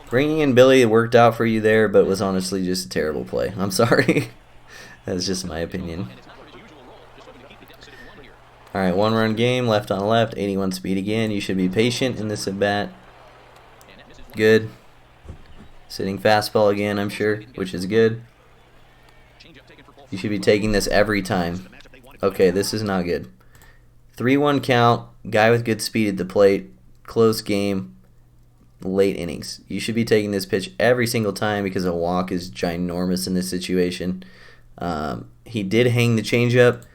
bringing in Billy worked out for you there, but was honestly just a terrible play. I'm sorry. That's just my opinion. All right, 1-run game, left on left, 81 speed again. You should be patient in this at-bat. Good. Sitting fastball again, I'm sure, which is good. You should be taking this every time. Okay, this is not good. 3-1 count, guy with good speed at the plate, close game, late innings. You should be taking this pitch every single time because a walk is ginormous in this situation. He did hang the changeup.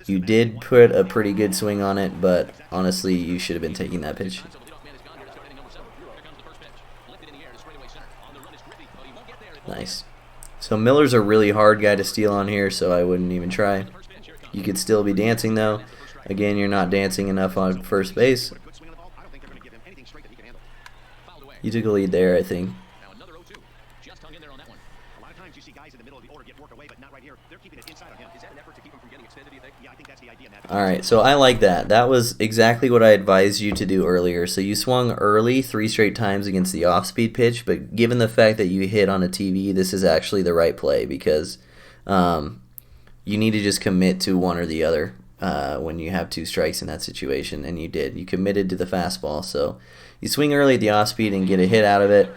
You did put a pretty good swing on it, but honestly, you should have been taking that pitch. Nice. So Miller's a really hard guy to steal on here, so I wouldn't even try. You could still be dancing, though. Again, you're not dancing enough on first base. You took a lead there, I think. Alright, so I like that. That was exactly what I advised you to do earlier. So you swung early 3 straight times against the off-speed pitch, but given the fact that you hit on a TV, this is actually the right play because you need to just commit to one or the other when you have 2 strikes in that situation, and you did. You committed to the fastball, so you swing early at the off-speed and get a hit out of it.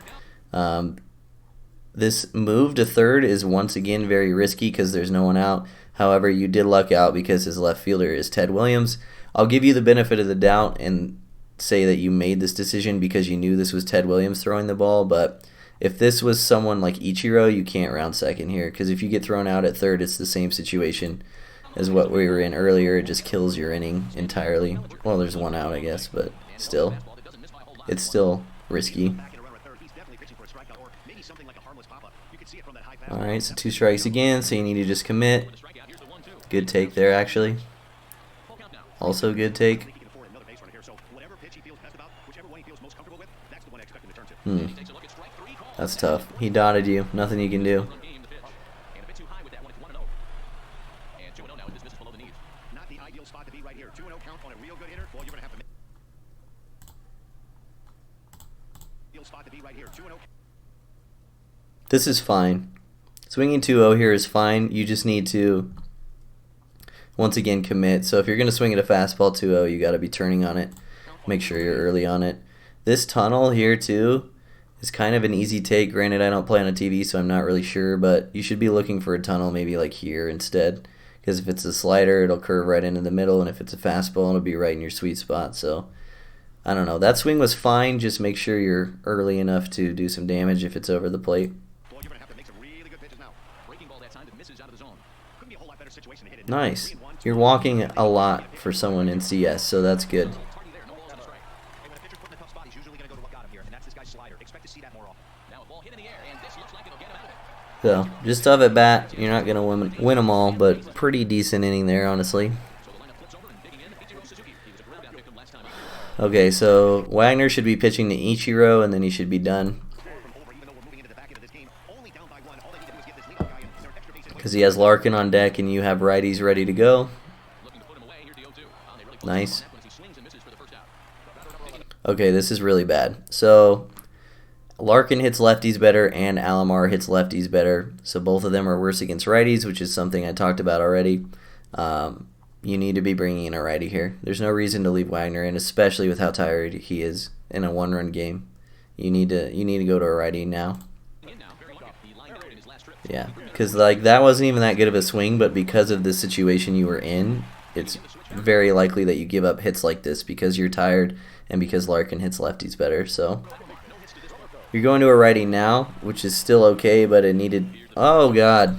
This move to third is once again very risky because there's no one out. However, you did luck out because his left fielder is Ted Williams. I'll give you the benefit of the doubt and say that you made this decision because you knew this was Ted Williams throwing the ball, but if this was someone like Ichiro, you can't round second here because if you get thrown out at third, it's the same situation as what we were in earlier. It just kills your inning entirely. Well, there's 1 out, I guess, but still, it's still risky. Alright, so 2 strikes again, so you need to just commit. Good take there, actually. Also good take. That's tough. He dotted you. Nothing you can do. This is fine. Swinging 2-0 here is fine. You just need to, once again, commit. So if you're going to swing at a fastball 2-0, you got to be turning on it. Make sure you're early on it. This tunnel here, too, is kind of an easy take. Granted, I don't play on a TV, so I'm not really sure, but you should be looking for a tunnel maybe like here instead. Because if it's a slider, it'll curve right into the middle, and if it's a fastball, it'll be right in your sweet spot. So, I don't know. That swing was fine. Just make sure you're early enough to do some damage if it's over the plate. Nice. You're walking a lot for someone in CS, so that's good. So, just tough at bat. You're not going to win them all, but pretty decent inning there, honestly. Okay, so Wagner should be pitching to Ichiro, and then he should be done. Because he has Larkin on deck, and you have righties ready to go. Nice. Okay, this is really bad. So, Larkin hits lefties better, and Alomar hits lefties better. So both of them are worse against righties, which is something I talked about already. You need to be bringing in a righty here. There's no reason to leave Wagner in, especially with how tired he is in a 1-run game. You need to go to a righty now. Yeah, because like that wasn't even that good of a swing, but because of the situation you were in, it's very likely that you give up hits like this because you're tired and because Larkin hits lefties better. So you're going to a righty now, which is still okay, but it needed... Oh, God.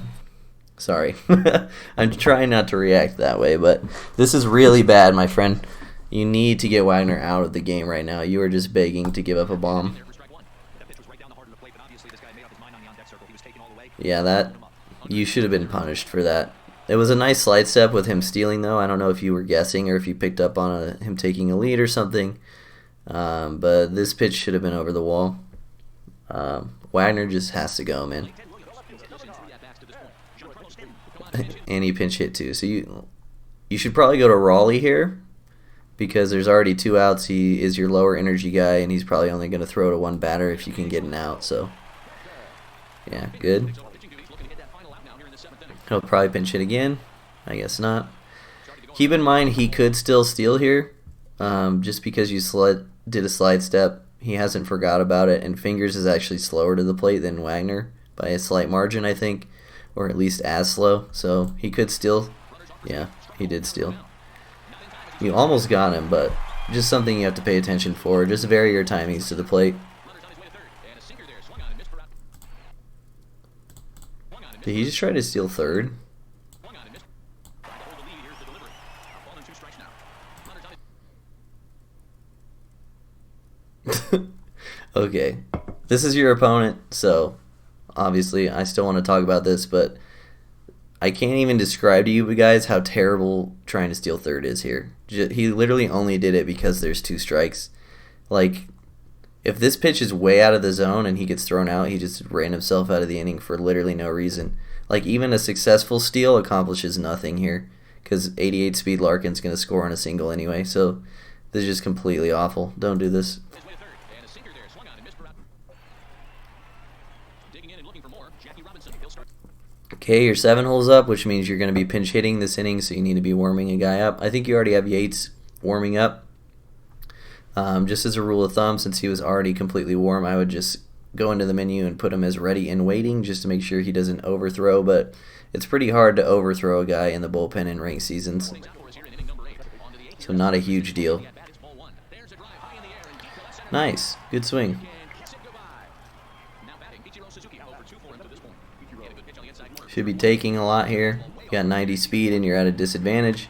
Sorry. I'm trying not to react that way, but this is really bad, my friend. You need to get Wagner out of the game right now. You are just begging to give up a bomb. Yeah, that... You should have been punished for that. It was a nice slide step with him stealing, though. I don't know if you were guessing or if you picked up on him taking a lead or something. But this pitch should have been over the wall. Wagner just has to go, man. And he pinch hit too. So you should probably go to Raleigh here because there's already 2 outs. He is your lower energy guy, and he's probably only going to throw to 1 batter if you can get an out. So, yeah, good. He'll probably pinch hit again. I guess not. Keep in mind he could still steal here. Just because you did a slide step, he hasn't forgot about it. And Fingers is actually slower to the plate than Wagner by a slight margin, I think. Or at least as slow. So he could steal. Yeah, he did steal. You almost got him, but just something you have to pay attention for. Just vary your timings to the plate. Did he just try to steal third? Okay. This is your opponent, so obviously I still want to talk about this, but I can't even describe to you guys how terrible trying to steal third is here. He literally only did it because there's 2 strikes. Like, if this pitch is way out of the zone and he gets thrown out, he just ran himself out of the inning for literally no reason. Like, even a successful steal accomplishes nothing here because 88 speed Larkin's going to score on a single anyway. So this is just completely awful. Don't do this. Okay, your 7 holes up, which means you're going to be pinch hitting this inning, so you need to be warming a guy up. I think you already have Yates warming up. Just as a rule of thumb, since he was already completely warm, I would just go into the menu and put him as ready and waiting just to make sure he doesn't overthrow. But it's pretty hard to overthrow a guy in the bullpen in ranked seasons. So not a huge deal. Nice. Good swing. Should be taking a lot here. You got 90 speed and you're at a disadvantage.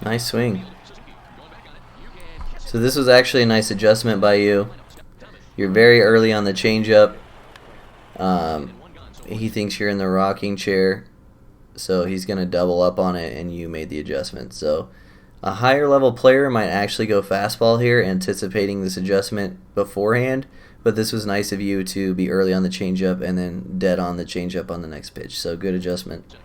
Nice swing. So this was actually a nice adjustment by you. You're very early on the changeup. He thinks you're in the rocking chair, so he's going to double up on it, and you made the adjustment. So a higher level player might actually go fastball here, anticipating this adjustment beforehand, but this was nice of you to be early on the changeup and then dead on the changeup on the next pitch. So good adjustment.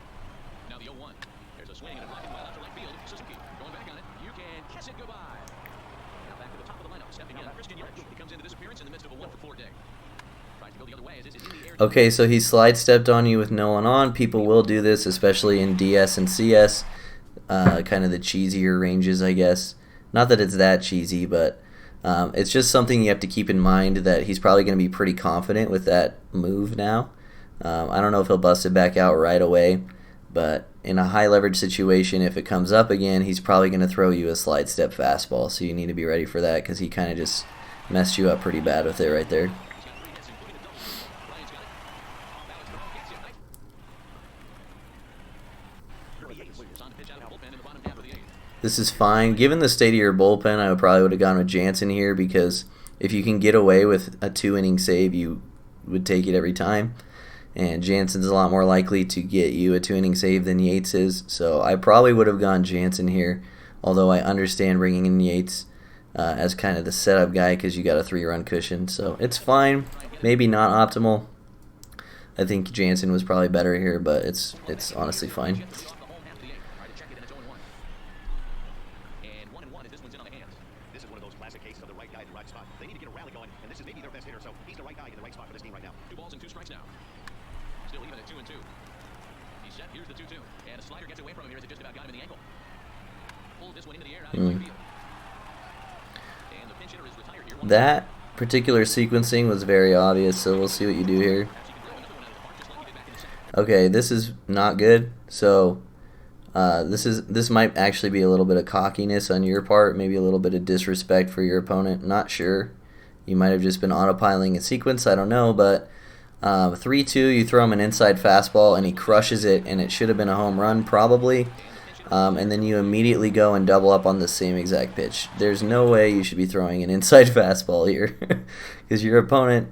Okay, so he slide stepped on you with no one on. People will do this, especially in DS and CS, kind of the cheesier ranges, I guess. Not that it's that cheesy, but it's just something you have to keep in mind that he's probably going to be pretty confident with that move now. I don't know if he'll bust it back out right away, but in a high leverage situation, if it comes up again, he's probably going to throw you a slide step fastball, so you need to be ready for that because he kind of just messed you up pretty bad with it right there. This is fine. Given the state of your bullpen, I probably would have gone with Jansen here because if you can get away with a 2-inning save, you would take it every time. And Jansen's a lot more likely to get you a 2-inning save than Yates is. So I probably would have gone Jansen here, although I understand bringing in Yates as kind of the setup guy because you got a 3-run cushion. So it's fine. Maybe not optimal. I think Jansen was probably better here, but it's honestly fine. still even at 2-2. He's set. Here's the 2-2. And a slider gets away from him here as it just about got him in the ankle. Pulled this one into the air out in right field. And the pinch hitter is retired here. That particular sequencing was very obvious, so we'll see what you do here. Okay, this is not good. So this might actually be a little bit of cockiness on your part, maybe a little bit of disrespect for your opponent. Not sure. You might have just been autopiling a sequence. I don't know, but 3-2, you throw him an inside fastball and he crushes it, and it should have been a home run probably. And then you immediately go and double up on the same exact pitch. There's no way you should be throwing an inside fastball here because your opponent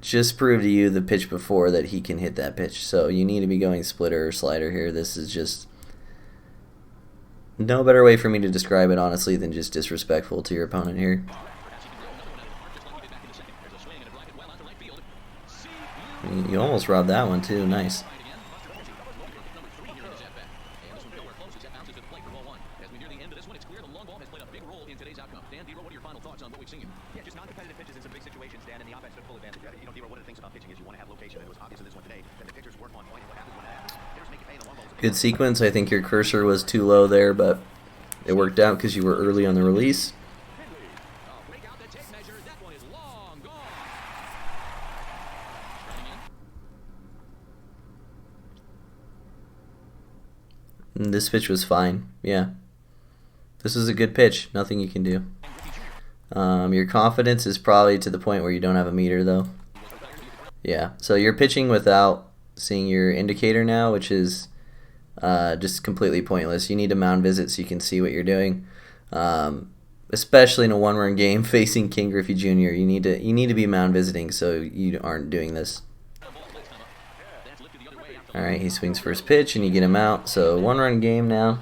just proved to you the pitch before that he can hit that pitch. So you need to be going splitter or slider here. This is just no better way for me to describe it, honestly, than just disrespectful to your opponent here. You almost robbed that one too. Nice. Yeah, just non-competitive pitches in some big situations, Dan, and the offense took full advantage of it. You know, Dero, one of the things about pitching is you want to have location, and it was obvious in this one today that the pitchers weren't on point. And what happens when that happens? Hitters make it pay, and the long balls. Good sequence. I think your cursor was too low there, but it worked out because you were early on the release. Break out the tape measure. That one is long gone. And this pitch was fine. Yeah. This is a good pitch. Nothing you can do. Your confidence is probably to the point where you don't have a meter, though. Yeah. So you're pitching without seeing your indicator now, which is just completely pointless. You need a mound visit so you can see what you're doing. Especially in a one-run game facing King Griffey Jr. You need to be mound visiting so you aren't doing this. All right, he swings first pitch and you get him out. So one-run game now.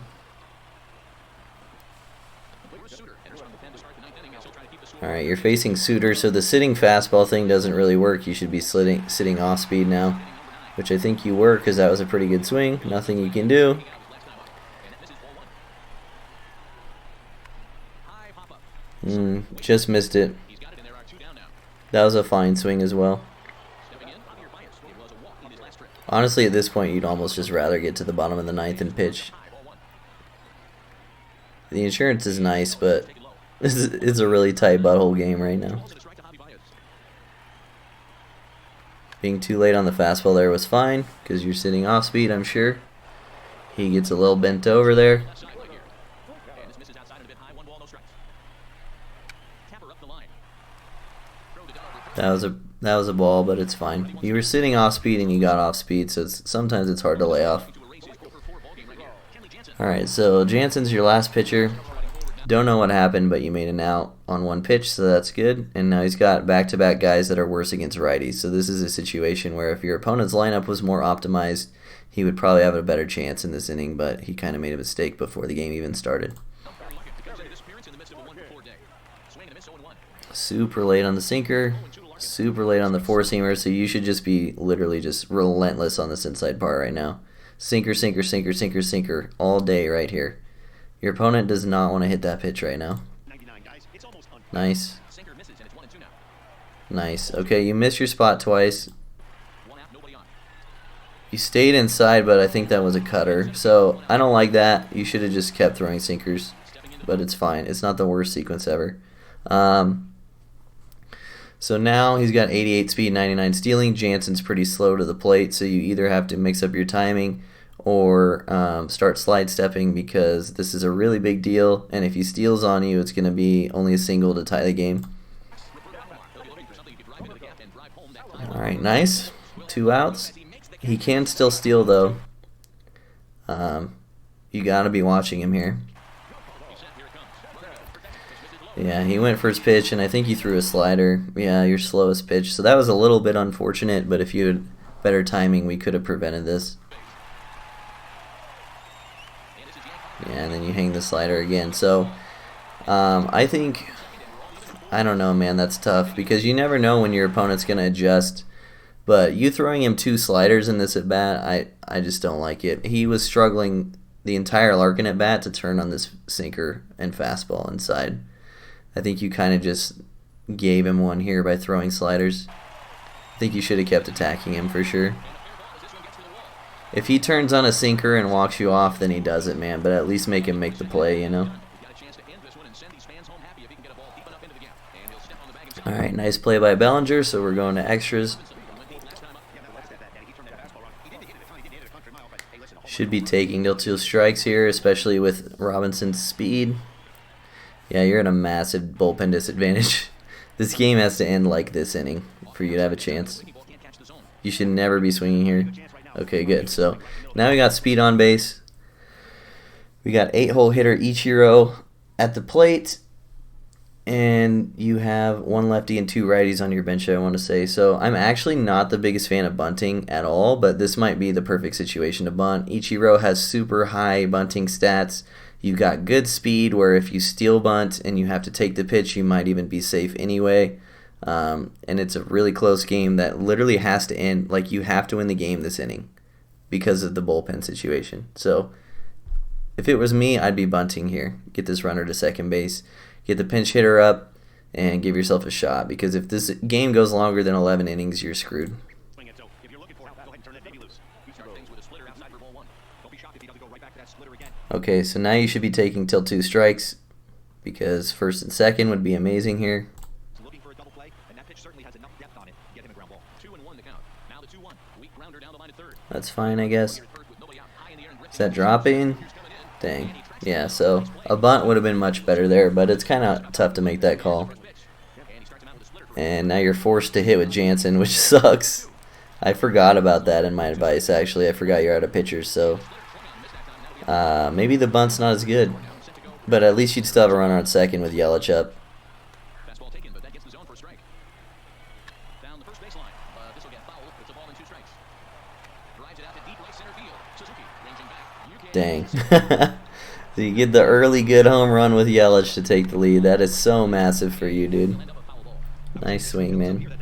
All right, you're facing Suter, so the sitting fastball thing doesn't really work. You should be sitting off speed now, which I think you were because that was a pretty good swing. Nothing you can do. Just missed it. That was a fine swing as well. Honestly, at this point, you'd almost just rather get to the bottom of the ninth and pitch. The insurance is nice, but it's a really tight butthole game right now. Being too late on the fastball there was fine because you're sitting off speed, I'm sure. He gets a little bent over there. That was a ball, but it's fine. You were sitting off speed and you got off speed, so sometimes it's hard to lay off. All right, so Jansen's your last pitcher. Don't know what happened, but you made an out on one pitch, so that's good. And now he's got back-to-back guys that are worse against righties. So this is a situation where if your opponent's lineup was more optimized, he would probably have a better chance in this inning, but he kind of made a mistake before the game even started. Super late on the sinker, super late on the four-seamer, so you should just be literally just relentless on this inside part right now. Sinker, sinker, sinker, sinker, sinker all day right here. Your opponent does not want to hit that pitch right now. Nice. Nice. Okay, you missed your spot twice. You stayed inside, but I think that was a cutter. So I don't like that. You should have just kept throwing sinkers, but it's fine. It's not the worst sequence ever. So now he's got 88 speed, 99 stealing. Jansen's pretty slow to the plate, so you either have to mix up your timing or start slide stepping because this is a really big deal, and if he steals on you, it's going to be only a single to tie the game. All right, nice. 2 outs. He can still steal, though. You got to be watching him here. Yeah, he went first pitch, and I think he threw a slider. Yeah, your slowest pitch. So that was a little bit unfortunate, but if you had better timing, we could have prevented this. Yeah, and then you hang the slider again. So I think, I don't know, man, that's tough because you never know when your opponent's going to adjust. But you throwing him 2 sliders in this at-bat, I just don't like it. He was struggling the entire Larkin at-bat to turn on this sinker and fastball inside. I think you kind of just gave him one here by throwing sliders. I think you should have kept attacking him for sure. If he turns on a sinker and walks you off, then he does it, man. But at least make him make the play, you know? All right, nice play by Bellinger, so we're going to extras. Should be taking till 2 strikes here, especially with Robinson's speed. Yeah, you're at a massive bullpen disadvantage. This game has to end like this inning for you to have a chance. You should never be swinging here. Okay, good. So now we got speed on base. We got 8-hole hitter Ichiro at the plate. And you have 1 lefty and 2 righties on your bench, I want to say. So I'm actually not the biggest fan of bunting at all, but this might be the perfect situation to bunt. Ichiro has super high bunting stats. You've got good speed where if you steal bunt and you have to take the pitch, you might even be safe anyway. And it's a really close game that literally has to end. Like, you have to win the game this inning because of the bullpen situation. So if it was me, I'd be bunting here. Get this runner to second base. Get the pinch hitter up and give yourself a shot, because if this game goes longer than 11 innings, you're screwed. Okay, so now you should be taking till 2 strikes, because first and second would be amazing here. That's fine, I guess. Is that dropping? Dang. Yeah, so a bunt would have been much better there, but it's kind of tough to make that call. And now you're forced to hit with Jansen, which sucks. I forgot about that in my advice, actually. I forgot you're out of pitchers, so maybe the bunt's not as good. But at least you'd still have a runner on second with Yelich up. Dang. So you get the early good home run with Yelich to take the lead. That is so massive for you, dude. Nice swing, man.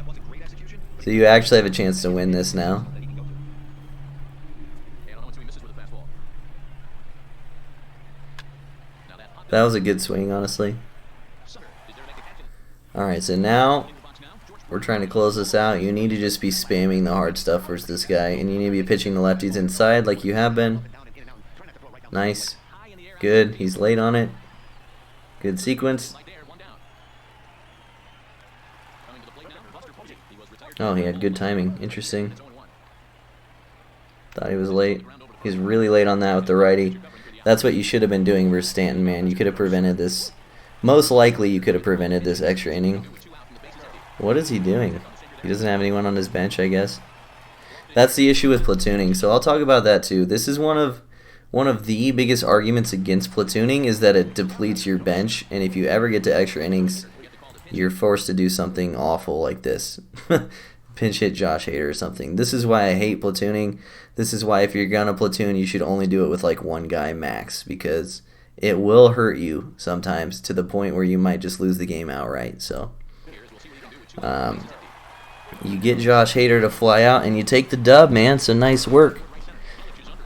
So you actually have a chance to win this now. That was a good swing, honestly. Alright, so now we're trying to close this out. You need to just be spamming the hard stuff versus this guy. And you need to be pitching the lefties inside like you have been. Nice. Good. He's late on it. Good sequence. Oh, he had good timing. Interesting. Thought he was late. He's really late on that with the righty. That's what you should have been doing versus Stanton, man. You could have prevented this. Most likely you could have prevented this extra inning. What is he doing? He doesn't have anyone on his bench, I guess. That's the issue with platooning. So I'll talk about that too. This is one of the biggest arguments against platooning, is that it depletes your bench, and if you ever get to extra innings, you're forced to do something awful like this. Pinch hit Josh Hader or something. This is why I hate platooning. This is why if you're going to platoon, you should only do it with like 1 guy max, because it will hurt you sometimes to the point where you might just lose the game outright. So you get Josh Hader to fly out and you take the dub, man. So nice work.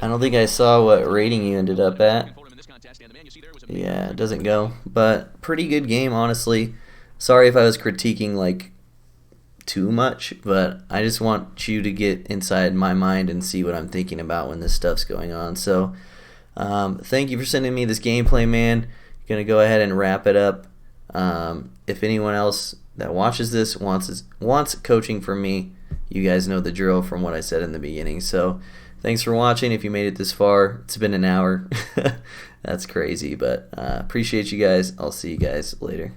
I don't think I saw what rating you ended up at. Yeah, it doesn't go. But pretty good game, honestly. Sorry if I was critiquing like too much, but I just want you to get inside my mind and see what I'm thinking about when this stuff's going on. So thank you for sending me this gameplay, man. Gonna go ahead and wrap it up. If anyone else that watches this wants coaching from me, you guys know the drill from what I said in the beginning. So thanks for watching. If you made it this far, it's been an hour. That's crazy, but appreciate you guys. I'll see you guys later.